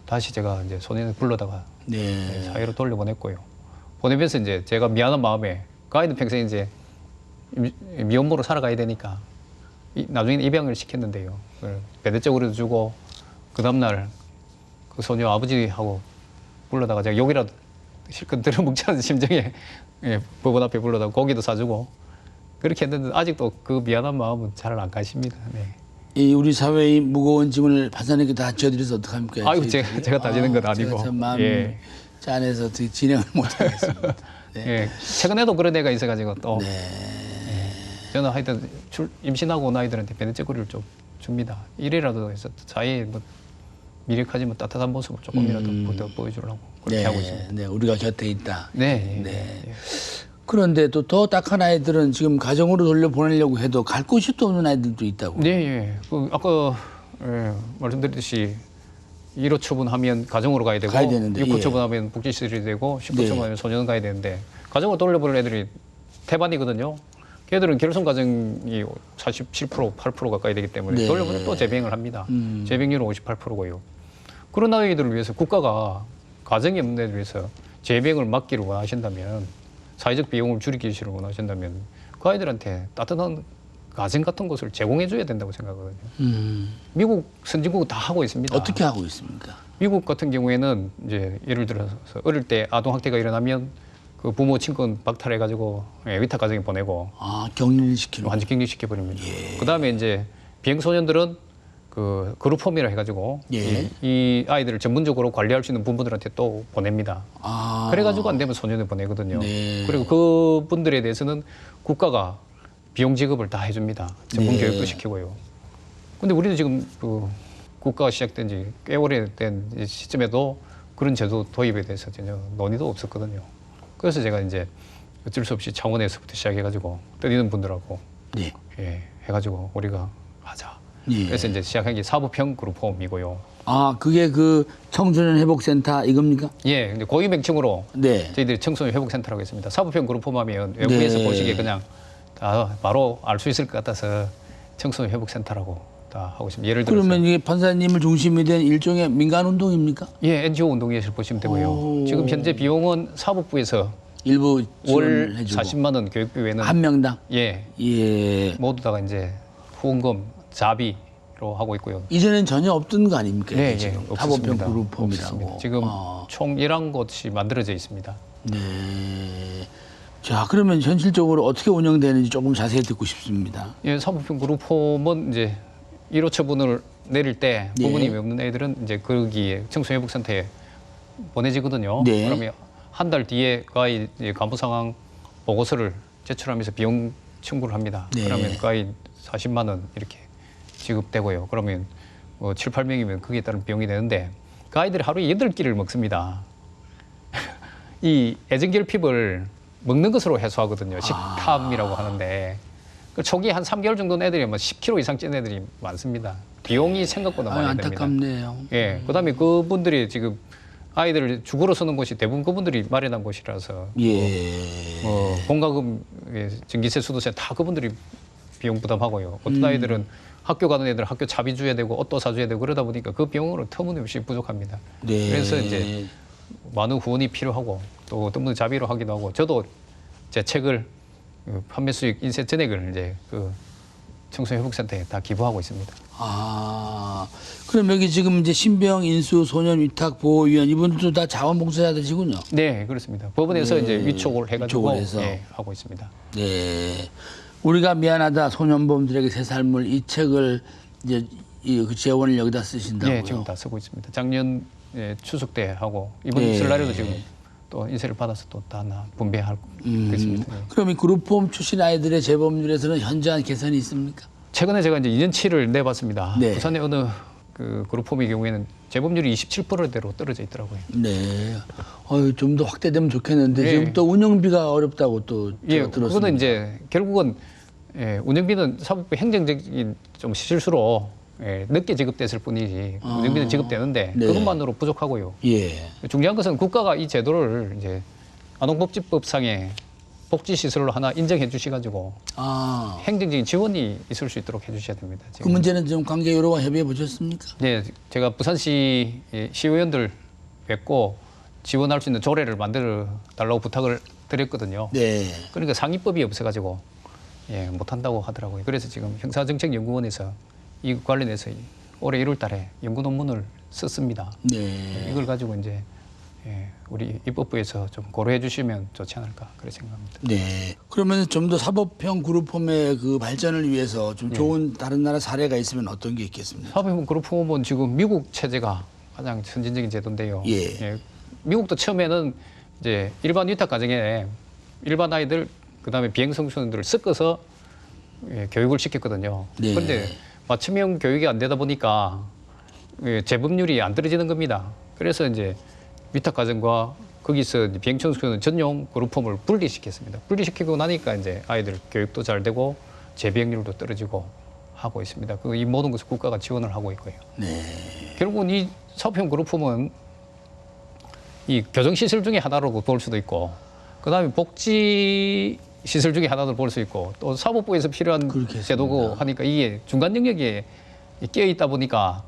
다시 제가 이제 소년을 불러다가 네. 사회로 돌려보냈고요. 보내면서 이제 제가 미안한 마음에 그 아이는 평생 이제 미혼모로 살아가야 되니까 나중에는 입양을 시켰는데요. 배대적으로 주고 그 다음날 그 소녀 아버지하고 불러다가 제가 욕이라도 실컷 들어먹지 않은 심정에 법원 앞에 불러다가 고기도 사주고 그렇게 했는데 아직도 그 미안한 마음은 잘 안 가십니다. 네. 이 우리 사회의 무거운 짐을 판사님께 다 지어드려서 어떡합니까? 아이고 제가 다 지는 건 아니고. 제가 참 마음이 예. 짠해서 진행을 못하겠습니다. 네. 예. 최근에도 그런 애가 있어가지고 또 네. 저는 하여튼 임신하고 온 아이들한테 배냇저고리를 좀 줍니다. 이래라도 해서 사회에 뭐 미력하지만 따뜻한 모습을 조금이라도 보여주려고 그렇게 하고 있습니다. 네, 우리가 곁에 있다. 네. 네. 그런데 또 더 딱한 아이들은 지금 가정으로 돌려보내려고 해도 갈 곳이 또 없는 아이들도 있다고. 네, 예. 그 아까 말씀드렸듯이 1호 처분하면 가정으로 가야 되고 가야 되는데, 6호 예. 처분하면 복지시설이 되고 10호 네. 처분하면 소년 가야 되는데 가정으로 돌려보낼 애들이 태반이거든요. 걔들은 결손 가정이 47%, 8% 가까이 되기 때문에 네. 돌려보내 또 재병을 합니다. 재병률은 58%고요. 그런 아이들을 위해서 국가가 가정이 없는 애들 위해서 재병을 막기를 원하신다면 사회적 비용을 줄이기를 원하신다면 그 아이들한테 따뜻한 가정 같은 것을 제공해 줘야 된다고 생각하거든요. 미국 선진국은 다 하고 있습니다. 어떻게 하고 있습니까? 미국 같은 경우에는 이제 예를 들어서 어릴 때 아동 학대가 일어나면 그 부모 친권 박탈해 가지고 위탁 가정에 보내고 아, 격리시키는. 완전 격리시켜 버립니다. 그다음에 이제 비행 소년들은 그 그룹홈이라 해가지고 예. 이 아이들을 전문적으로 관리할 수 있는 부모들한테 또 보냅니다. 아. 그래가지고 안 되면 소년을 보내거든요. 네. 그리고 그분들에 대해서는 국가가 비용 지급을 다 해줍니다. 전문 네. 교육도 시키고요. 근데 우리는 지금 그 국가가 시작된 지 꽤 오래된 시점에도 그런 제도 도입에 대해서 전혀 논의도 없었거든요. 그래서 제가 이제 어쩔 수 없이 창원에서부터 시작해가지고 떠있는 분들하고 네. 해가지고 우리가 하자. 예. 그래서 이제 시작한 게 사부평 그룹홈이고요. 아, 그게 그 청소년 회복센터 이겁니까? 예, 근데 고유 명칭으로 네. 저희들이 청소년 회복센터라고 했습니다. 사부평 그룹홈 하면 외국에서 네. 보시기에 그냥 다 바로 알 수 있을 것 같아서 청소년 회복센터라고 다 하고 있습니다. 예를 들어서 그러면 이게 판사님을 중심이 된 일종의 민간 운동입니까? 예, NGO 운동회에서 보시면 되고요. 오. 지금 현재 비용은 사법부에서 일부 월 지원을 해주고 40만 원 교육비 외에는 한 명당. 예, 예. 모두 다가 이제 후원금 자비로 하고 있고요. 이전엔 전혀 없던 거 아닙니까? 네, 예, 지금 없습니다. 사법평 그룹홈이라고. 없습니다. 지금 총 11곳이 만들어져 있습니다. 네. 자, 그러면 현실적으로 어떻게 운영되는지 조금 자세히 듣고 싶습니다. 예, 사법평 그룹홈은 이제 1호 처분을 내릴 때 네. 부모님이 없는 애들은 이제 거기에 청소년회복센터에 보내지거든요. 네. 그러면 한 달 뒤에 그 아이 이제 간부 상황 보고서를 제출하면서 비용 청구를 합니다. 네. 그러면 그 아이 40만 원 이렇게 지급되고요. 그러면 뭐 7, 8명이면 거기에 따른 비용이 되는데 그 아이들이 하루에 8끼를 먹습니다. 이 애정결핍을 먹는 것으로 해소하거든요. 식탐이라고 하는데 그 초기 한 3개월 정도는 애들이 뭐 10kg 이상 찐 애들이 많습니다. 비용이 생각보다 많이 됩니다. 안타깝네요. 예, 그다음에 그분들이 지금 아이들을 죽으러 서는 곳이 대부분 그분들이 마련한 곳이라서 예. 공과금, 전기세, 수도세 다 그분들이 비용 부담하고요. 어떤 아이들은 학교 가는 애들은 학교 차비 줘야 되고 옷도 사줘야 되고 그러다 보니까 그 비용으로 터무니없이 부족합니다. 네. 그래서 이제 많은 후원이 필요하고 또 어떤 분은 자비로 하기도 하고 저도 제 책을 판매 수익 인쇄 전액을 이제 그 청소년회복센터에 다 기부하고 있습니다. 아, 그럼 여기 지금 이제 신병 인수 소년 위탁 보호위원 이분들도 다 자원봉사자들이시군요. 네, 그렇습니다. 법원에서 네, 이제 위촉을 해가지고 위촉을 해서. 예, 하고 있습니다. 네. 우리가 미안하다 소년범들에게 새 삶을 이 책을 이제 그 재원을 여기다 쓰신다고요. 네, 지금 다 쓰고 있습니다. 작년 추석 때 하고 이번 네. 설날에도 지금 또 인쇄를 받아서 또 다 분배하고 있습니다. 네. 그럼 이 그룹홈 출신 아이들의 재범률에서는 현저한 개선이 있습니까? 최근에 제가 이제 2년치를 내봤습니다. 네. 부산의 어느 그 그룹홈의 경우에는 재범률이 27%대로 떨어져 있더라고요. 네. 좀 더 확대되면 좋겠는데 예. 지금 또 운영비가 어렵다고 또 예, 제가 들었습니다. 그거는 이제 결국은 운영비는 사법부 행정적인 좀 실수로 늦게 지급됐을 뿐이지 운영비는 지급되는데 네. 그것만으로 부족하고요. 예. 중요한 것은 국가가 이 제도를 이제 아동복지법상의 복지시설로 하나 인정해 주시가지고 아, 행정적인 지원이 있을 수 있도록 해주셔야 됩니다. 그 지금. 문제는 좀 관계요로와 협의해 보셨습니까? 네, 제가 부산시 시의원들 뵙고 지원할 수 있는 조례를 만들어 달라고 부탁을 드렸거든요. 네. 그러니까 상위법이 없어가지고 예, 못한다고 하더라고요. 그래서 지금 형사정책연구원에서 이 관련해서 올해 1월달에 연구 논문을 썼습니다. 네. 이걸 가지고 이제 예, 우리 입법부에서 좀 고려해 주시면 좋지 않을까 그렇게 생각합니다. 네. 그러면 좀 더 사법형 그룹홈의 그 발전을 위해서 좀 좋은 다른 나라 사례가 있으면 어떤 게 있겠습니까? 사법형 그룹홈은 지금 미국 체제가 가장 선진적인 제도인데요. 예. 미국도 처음에는 이제 일반 위탁 가정에 일반 아이들 그다음에 비행 청소년들을 섞어서 예, 교육을 시켰거든요. 네. 그런데 맞춤형 교육이 안 되다 보니까 예, 재범률이 안 떨어지는 겁니다. 그래서 이제 위탁 가정과 거기서 이제 비행 청소년 전용 그룹홈을 분리시켰습니다. 분리시키고 나니까 이제 아이들 교육도 잘 되고 재비행률도 떨어지고 하고 있습니다. 이 모든 것을 국가가 지원을 하고 있고요. 네. 결국은 이 사업형 그룹홈은 이 교정시설 중에 하나로 볼 수도 있고 그다음에 복지시설 중에 하나로 볼 수 있고 또 사법부에서 필요한 그렇겠습니다. 제도고 하니까 이게 중간 영역에 끼어 있다 보니까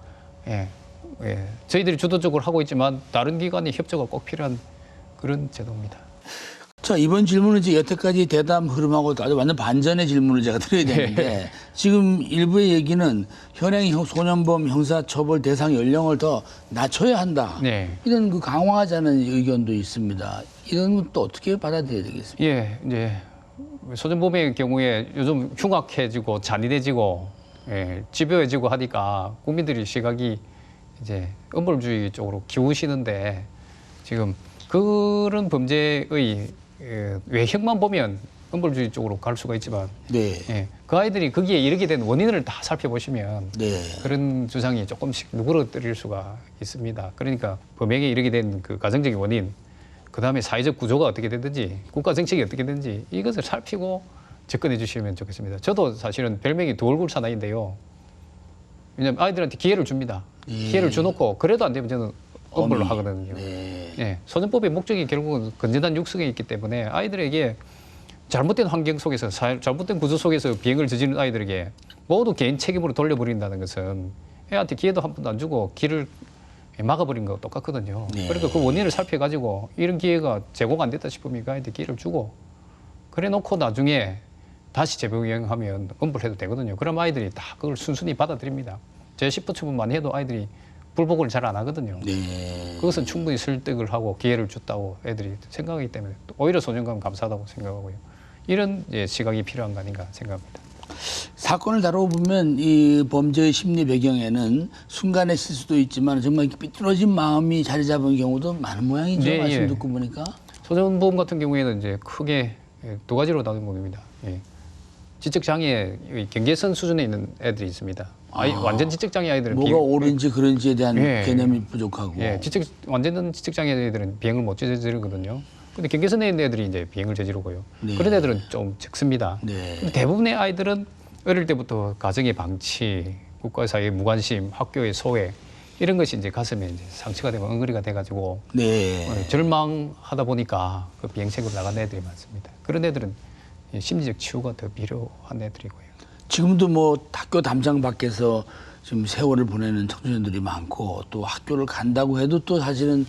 저희들이 주도적으로 하고 있지만 다른 기관의 협조가 꼭 필요한 그런 제도입니다. 자, 이번 질문은 이제 여태까지 대담 흐름하고 아주 완전 반전의 질문을 제가 드려야 되는데 지금 일부의 얘기는 현행 소년범 형사처벌 대상 연령을 더 낮춰야 한다. 네. 이런 그 강화하자는 의견도 있습니다. 이런 것도 어떻게 받아들여야 되겠습니까? 예, 이제 소년범의 경우에 요즘 흉악해지고 잔인해지고 집요해지고 하니까 국민들이 시각이 이제 엄벌주의 쪽으로 기우시는데 지금 그런 범죄의 외형만 보면 엄벌주의 쪽으로 갈 수가 있지만 네. 그 아이들이 거기에 이르게 된 원인을 다 살펴보시면 네. 그런 주장이 조금씩 누그러뜨릴 수가 있습니다. 그러니까 범행에 이르게 된 그 가정적인 원인, 그 다음에 사회적 구조가 어떻게 되든지 국가 정책이 어떻게 되든지 이것을 살피고 접근해 주시면 좋겠습니다. 저도 사실은 별명이 두 얼굴 사나이인데요. 왜냐하면 아이들한테 기회를 줍니다. 기회를 줘놓고 그래도 안 되면 저는 엄벌로 하거든요. 네. 예, 소년법의 목적이 결국은 건전한 육성에 있기 때문에 아이들에게 잘못된 환경 속에서 잘못된 구조 속에서 비행을 저지른 아이들에게 모두 개인 책임으로 돌려버린다는 것은 애한테 기회도 한 번도 안 주고 길을 막아버린 거 똑같거든요. 네. 그러니까 그 원인을 살펴가지고 이런 기회가 제공 안 됐다 싶으면 그 아이한테 기회를 주고 그래 놓고 나중에 다시 재병행하면 엄벌해도 되거든요. 그럼 아이들이 다 그걸 순순히 받아들입니다. 제 10부 처분만 해도 아이들이 불복을 잘 안 하거든요. 네. 그것은 충분히 설득을 하고 기회를 줬다고 애들이 생각하기 때문에 오히려 소년감 감사하다고 생각하고요. 이런 시각이 필요한 거 아닌가 생각합니다. 사건을 다뤄보면 이 범죄의 심리 배경에는 순간의 실수도 있지만 정말 이렇게 삐뚤어진 마음이 자리 잡은 경우도 많은 모양이죠. 네, 말씀 예. 듣고 보니까. 소년범 같은 경우에는 이제 크게 두 가지로 나눈 겁니다. 지적 장애 경계선 수준에 있는 애들이 있습니다. 완전 지적 장애 아이들은 뭐가 옳은지 그런지에 대한 예. 개념이 부족하고. 완전 지적 장애 애들은 비행을 못 저지르거든요. 근데 경계선에 있는 애들이 이제 비행을 저지르고요. 네. 그런 애들은 좀 적습니다. 네. 근데 대부분의 아이들은 어릴 때부터 가정의 방치, 국가사회의 무관심, 학교의 소외 이런 것이 이제 가슴에 이제 상처가 되고 엉거리가 돼가지고 네. 절망하다 보니까 그 비행책으로 나간 애들이 많습니다. 그런 애들은 심리적 치유가 더 필요한 애들이고요. 지금도 뭐 학교 담장 밖에서 지금 세월을 보내는 청소년들이 많고 또 학교를 간다고 해도 또 사실은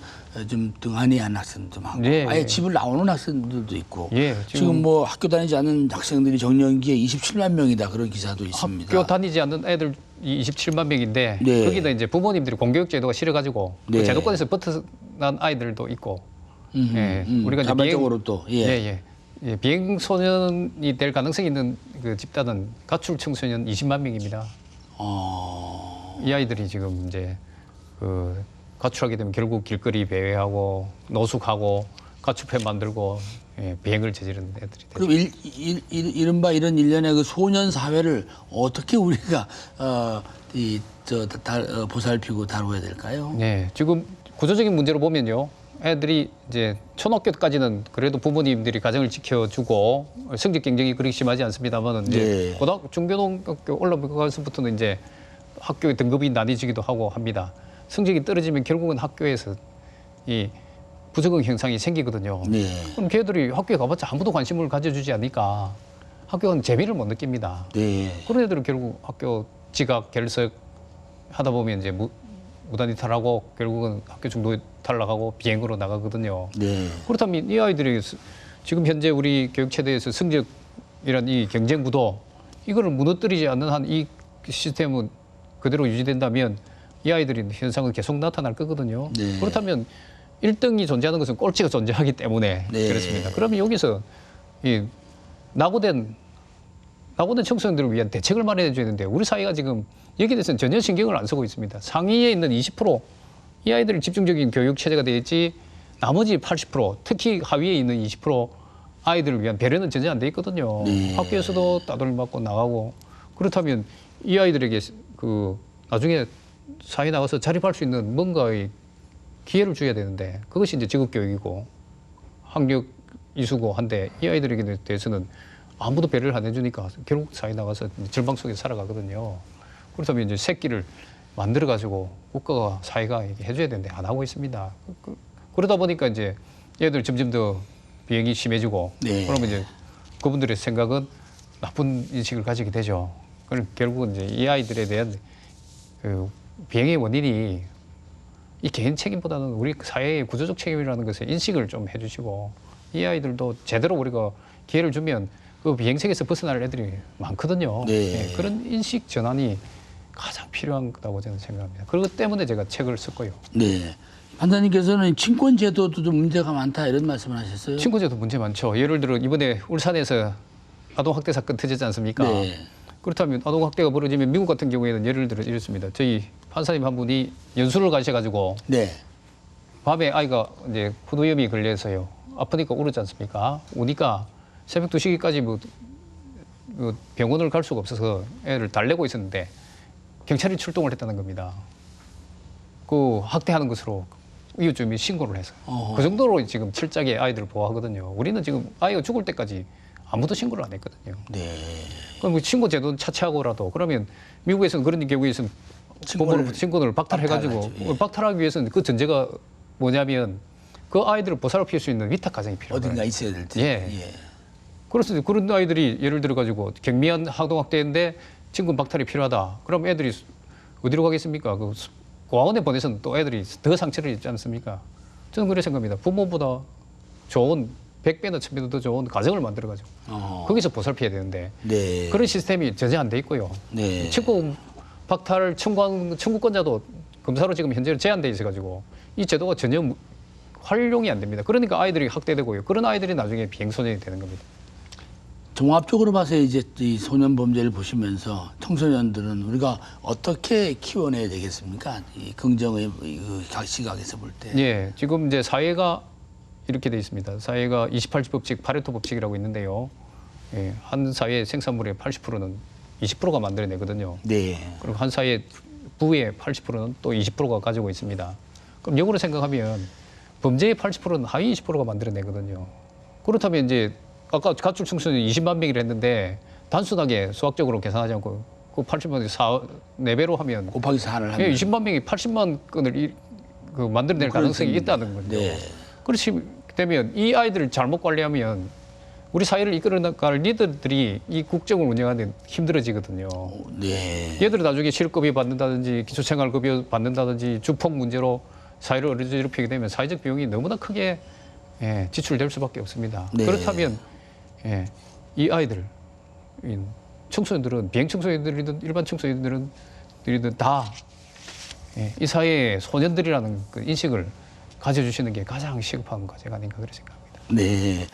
좀 등한히 한 학생도 많고 네, 아예 네. 집을 나오는 학생들도 있고 예, 지금 뭐 학교 다니지 않는 학생들이 정년기에 27만 명이다 그런 기사도 있습니다. 학교 다니지 않는 애들 27만 명인데 네. 거기다 이제 부모님들이 공교육 제도가 싫어가지고 네. 그 제도권에서 벗어난 아이들도 있고 우리가 이제 자발적으로 또 비행 소년이 될 가능성이 있는 그 집단은 가출 청소년 20만 명입니다. 이 아이들이 지금 이제 그 가출하게 되면 결국 길거리 배회하고 노숙하고 가출패 만들고 비행을 저지르는 애들이 되죠. 그럼 이른바 이런 일련의 그 소년 사회를 어떻게 우리가 보살피고 다뤄야 될까요? 네, 지금 구조적인 문제로 보면요. 애들이 이제 초등학교까지는 그래도 부모님들이 가정을 지켜주고 성적 경쟁이 그렇게 심하지 않습니다만은 이제 중고등학교 올라가서부터는 이제 학교의 등급이 나뉘어지기도 하고 합니다. 성적이 떨어지면 결국은 학교에서 이 부적응 현상이 생기거든요. 네. 그럼 걔들이 학교에 가봤자 아무도 관심을 가져주지 않으니까 학교는 재미를 못 느낍니다. 네. 그런 애들은 결국 학교 지각, 결석 하다 보면 이제 무단 이탈하고 결국은 학교 중도 탈락하고 비행으로 나가거든요. 네. 그렇다면 이 아이들이 지금 현재 우리 교육체대에서 성적이란 이 경쟁 구도 이거를 무너뜨리지 않는 한 이 시스템은 그대로 유지된다면 이 아이들이 현상은 계속 나타날 거거든요. 네. 그렇다면 1등이 존재하는 것은 꼴찌가 존재하기 때문에 네. 그렇습니다. 그러면 여기서 이 낙오된 청소년들을 위한 대책을 마련해 줘야 되는데 우리 사회가 지금 여기에 대해서는 전혀 신경을 안 쓰고 있습니다. 상위에 있는 20%이 아이들이 집중적인 교육 체제가 되어 있지 나머지 80% 특히 하위에 있는 20% 아이들을 위한 배려는 전혀 안 돼 있거든요. 네. 학교에서도 따돌림 맞고 나가고 그렇다면 이 아이들에게 그 나중에 사회 나가서 자립할 수 있는 뭔가의 기회를 줘야 되는데 그것이 이제 직업교육이고 학력 이수고 한데 이 아이들에게 대해서는 아무도 배려를 안 해주니까 결국 사회 나가서 절망 속에 살아가거든요. 그렇다면 이제 새끼를 만들어가지고 국가가 사회가 이렇게 해줘야 되는데 안 하고 있습니다. 그러다 보니까 이제 얘들 점점 더 비행이 심해지고 네. 그러면 이제 그분들의 생각은 나쁜 인식을 가지게 되죠. 그럼 결국은 이제 이 아이들에 대한 그 비행의 원인이 이 개인 책임보다는 우리 사회의 구조적 책임이라는 것에 인식을 좀 해주시고 이 아이들도 제대로 우리가 기회를 주면 그 비행책에서 벗어날 애들이 많거든요. 네. 예, 그런 인식 전환이 가장 필요하다고 저는 생각합니다. 그것 때문에 제가 책을 썼고요. 네. 판사님께서는 친권 제도도 좀 문제가 많다 이런 말씀을 하셨어요. 친권제도 문제 많죠. 예를 들어 이번에 울산에서 아동학대 사건 터졌지 않습니까? 네. 그렇다면 아동학대가 벌어지면 미국 같은 경우에는 예를 들어 이렇습니다. 저희 판사님 한 분이 연수를 가셔가지고 네. 밤에 아이가 이제 후두염이 걸려서요. 아프니까 울었지 않습니까? 우니까 새벽 2시까지 뭐 병원을 갈 수가 없어서 애를 달래고 있었는데 경찰이 출동을 했다는 겁니다. 그 학대하는 것으로 이웃주민이 신고를 해서 그 정도로 지금 철저하게 아이들을 보호하거든요. 우리는 지금 아이가 죽을 때까지 아무도 신고를 안 했거든요. 네. 그럼 뭐 신고 제도는 차치하고라도 그러면 미국에서는 그런 경우에는 부모로부터 신고를 박탈해가지고 박탈하죠. 예. 박탈하기 위해서는 그 전제가 뭐냐면 그 아이들을 보살필 수 있는 위탁 가정이 필요해요. 어딘가 있어야 될 때. 예. 그래서 그런 아이들이 예를 들어 가지고 경미한 아동학대인데 친권 박탈이 필요하다. 그럼 애들이 어디로 가겠습니까? 그 고아원에 보내서는 또 애들이 더 상처를 입지 않습니까? 저는 그렇게 생각합니다. 부모보다 좋은 100배나 1000배나 더 좋은 가정을 만들어가지고 거기서 보살펴야 되는데 네. 그런 시스템이 전혀 안 돼 있고요. 네. 친권 박탈 청구권자도 검사로 지금 현재 제한돼 있어가지고 이 제도가 전혀 활용이 안 됩니다. 그러니까 아이들이 학대되고요. 그런 아이들이 나중에 비행소년이 되는 겁니다. 종합적으로 봐서 이제 이 소년 범죄를 보시면서 청소년들은 우리가 어떻게 키워내야 되겠습니까? 이 긍정의 그 시각에서 볼 때. 예, 지금 이제 사회가 이렇게 돼 있습니다. 사회가 28지 법칙, 파레토 법칙이라고 있는데요. 예, 한 사회의 생산물의 80%는 20%가 만들어내거든요. 네. 그리고 한 사회의 부의 80%는 또 20%가 가지고 있습니다. 그럼 역으로 생각하면 범죄의 80%는 하위 20%가 만들어내거든요. 그렇다면 이제 아까 가출 청소년 20만 명이라 했는데 단순하게 수학적으로 계산하지 않고 그 80만 4배로 하면 곱하기 4를 하면. 예, 20만 명이 80만 건을 만들어낼 가능성이 있다는 거죠. 네. 그렇지 되면 이 아이들을 잘못 관리하면 우리 사회를 이끌어갈 리더들이 이 국정을 운영하는 데 힘들어지거든요. 네. 얘들은 나중에 실업급여 받는다든지 기초생활급여 받는다든지 주폭 문제로 사회를 어지럽히게 되면 사회적 비용이 너무나 크게 지출될 수밖에 없습니다. 네. 그렇다면 이 아이들, 청소년들은 비행 청소년들이든 일반 청소년들이든 다 이 사회의 소년들이라는 그 인식을 가져주시는 게 가장 시급한 과제가 아닌가 그렇게 생각합니다. 네.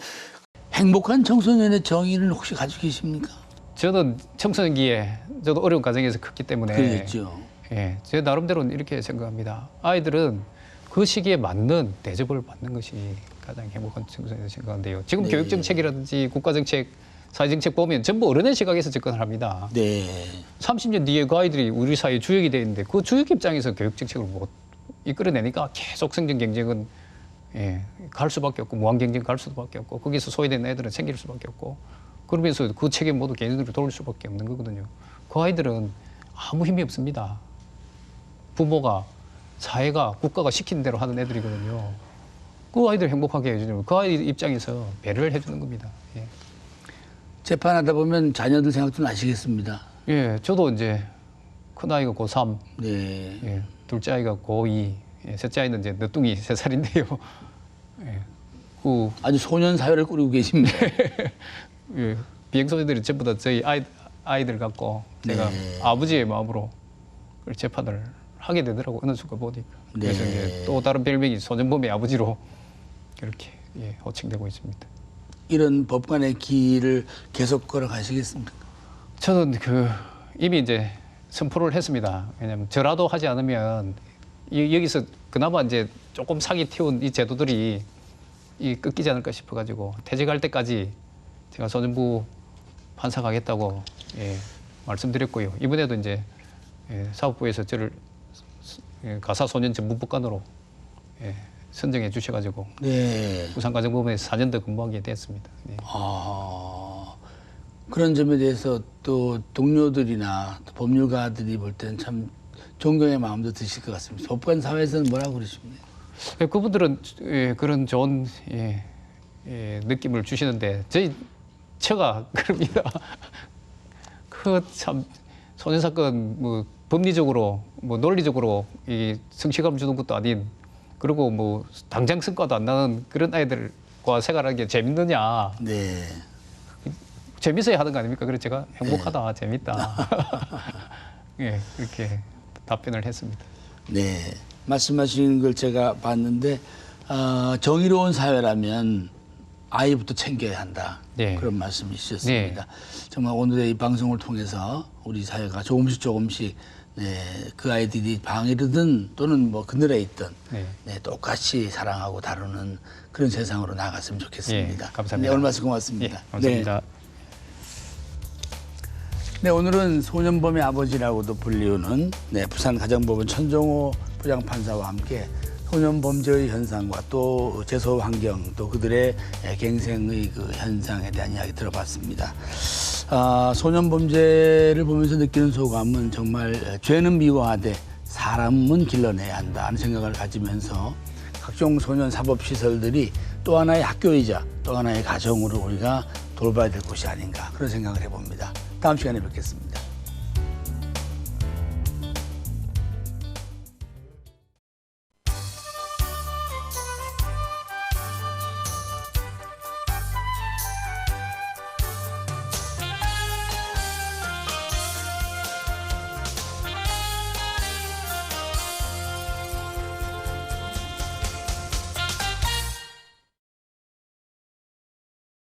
행복한 청소년의 정의를 혹시 가지고 계십니까? 저는 청소년기에 저도 어려운 과정에서 컸기 때문에 그렇죠. 제 나름대로는 이렇게 생각합니다. 아이들은 그 시기에 맞는 대접을 받는 것이 가장 행복한 청소년이라고 생각하는데요. 지금 네. 교육정책이라든지 국가정책, 사회정책 보면 전부 어른의 시각에서 접근을 합니다. 네. 30년 뒤에 그 아이들이 우리 사회 주역이 돼 있는데 그 주역 입장에서 교육정책을 못 이끌어내니까 계속 성장 경쟁은 갈 수밖에 없고 무한 경쟁 갈 수밖에 없고 거기서 소외된 애들은 생길 수밖에 없고 그러면서 그 책임 모두 개인으로 돌릴 수밖에 없는 거거든요. 그 아이들은 아무 힘이 없습니다. 부모가 사회가 국가가 시키는 대로 하는 애들이거든요. 그 아이들 행복하게 해주는 그 아이 입장에서 배려를 해주는 겁니다. 예. 재판하다 보면 자녀들 생각도 나시겠습니다. 예, 저도 이제 큰 아이가 고3, 네. 예, 둘째 아이가 고2, 예, 셋째 아이는 이제 늦둥이 3살인데요. 예, 그 아주 소년 사회를 꾸리고 계십니다. 예, 비행소녀들이 전부 다 저희 아이들 갖고 제가 네. 아버지의 마음으로 그 재판을 하게 되더라고 어느 순간 보니까. 네. 그래서 이제 또 다른 별명이 소년범의 아버지로 이렇게 예, 호칭되고 있습니다. 이런 법관의 길을 계속 걸어가시겠습니까? 저는 그 이미 이제 선포를 했습니다. 왜냐하면 저라도 하지 않으면 여기서 그나마 이제 조금 사기 튀운 이 제도들이 끊기지 않을까 싶어가지고 퇴직할 때까지 제가 소년부 판사 가겠다고 예, 말씀드렸고요. 이번에도 이제 예, 사법부에서 저를 가사 소년 전문법관으로 예, 선정해 주셔가지고 네. 부산가정법원에서 4년 더 근무하게 됐습니다. 예. 그런 점에 대해서 또 동료들이나 또 법률가들이 볼 때는 참 존경의 마음도 드실 것 같습니다. 법관 사회에서는 뭐라고 그러십니까? 예, 그분들은 예, 그런 좋은 느낌을 주시는데 저희 처가 그럽니다. 그 참 소년 사건 뭐 법리적으로 뭐 논리적으로 이 성취감 주는 것도 아닌 그리고 뭐 당장 성과도 안 나는 그런 아이들과 생활하는 게 재밌느냐? 네. 재밌어야 하는 거 아닙니까? 그래서 제가 행복하다, 재밌다. 예, 그렇게 답변을 했습니다. 네. 말씀하시는 걸 제가 봤는데 정의로운 사회라면 아이부터 챙겨야 한다. 네. 그런 말씀이셨습니다. 정말 오늘의 이 방송을 통해서 우리 사회가 조금씩 네, 그 아이들이 방이르든 또는 뭐 그늘에 있든 네. 네, 똑같이 사랑하고 다루는 그런 세상으로 나갔으면 좋겠습니다. 예, 감사합니다. 네, 오늘 말씀 고맙습니다. 예, 감사합니다. 네, 오늘은 소년범의 아버지라고도 불리우는 네, 부산가정법원 천종호 부장판사와 함께 소년범죄의 현상과 또 재소 환경 또 그들의 갱생의 그 현상에 대한 이야기 들어봤습니다. 소년범죄를 보면서 느끼는 소감은 정말 죄는 미워하되 사람은 길러내야 한다 하는 생각을 가지면서 각종 소년 사법시설들이 또 하나의 학교이자 또 하나의 가정으로 우리가 돌봐야 될 곳이 아닌가 그런 생각을 해봅니다. 다음 시간에 뵙겠습니다.